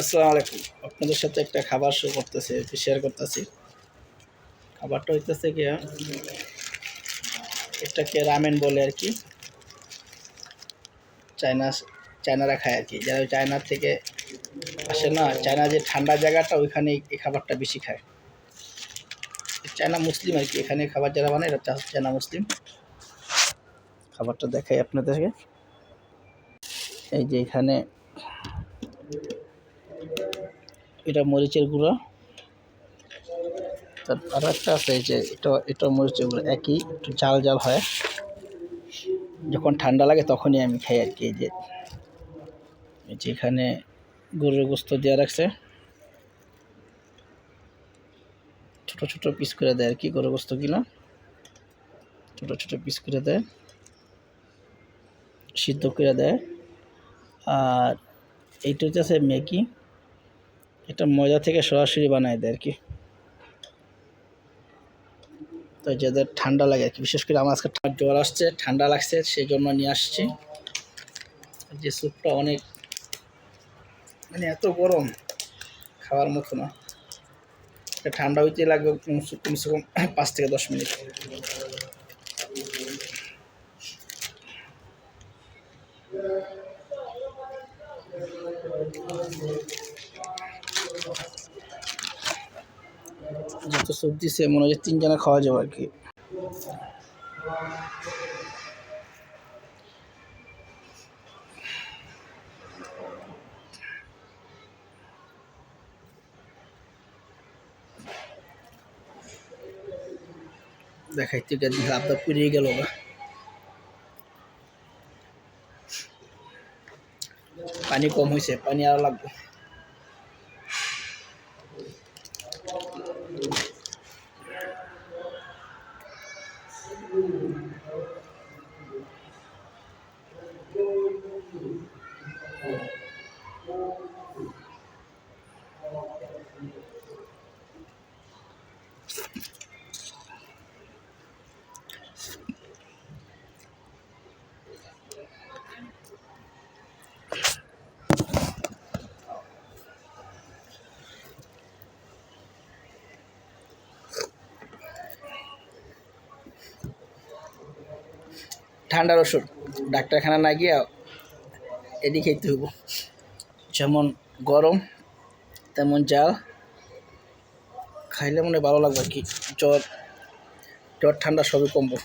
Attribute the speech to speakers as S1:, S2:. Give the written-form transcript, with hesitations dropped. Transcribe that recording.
S1: আসসালামু আলাইকুম। আপনাদের সাথে একটা খাবার শেয়ার করতেছি। খাবারটা হইতেছে গিয়া, এটাকে রামেন বলে আর কি। চায়নারা খায় আর কি, যারা চায়না থেকে আসে না, চায়না যে ঠান্ডা জায়গাটা, ওইখানে এই খাবারটা বেশি খায়। চায়না মুসলিম আর কি, এখানে খাবার যারা বানায় এটা চায়না মুসলিম। খাবারটা দেখাই আপনাদেরকে। এই যে এখানে এটা মরিচের গুঁড়া, আর একটা আছে এই যে এটা মরিচের গুঁড়া, একই, একটু ঝাল ঝাল হয়। যখন ঠান্ডা লাগে তখনই আমি খাই আর কি। এই যে এখানে গরুর গোস্ত দেওয়া রাখছে, ছোট ছোট পিস করে দেয় আর কি। গরুর গোস্ত কিনা ছোট ছোট পিস করে দেয়, সিদ্ধ করে দেয়। আর এইটা হচ্ছে ম্যাগি, এটা ময়দা থেকে সরাসরি বানায় দেয় আর কি। তো যাদের ঠান্ডা লাগে আর কি, বিশেষ করে আমার আজকে জ্বর আসছে, ঠান্ডা লাগছে, সেই জন্য নিয়ে আসছি। যে স্যুপটা অনেক, মানে এত গরম, খাওয়ার মতো না। এটা ঠান্ডা হইতে লাগবে কমসে কম 5 থেকে 10 মিনিট। যত স্যুপ দিছে মনে হয় 3 জনে খাওয়া যাবে আর কি। দেখাইতে গেলে হাতটা পুড়িয়ে গেল না। পানি কম হয়েছে, পানি আরো লাগবে। ঠান্ডার ওষুধ ডাক্তারখানা না গিয়া এটি খেতে হইব। যেমন গরম তেমন জাল, খাইলে মনে ভালো লাগবে আর কি। জ্বর ঠান্ডা সবই কমবো।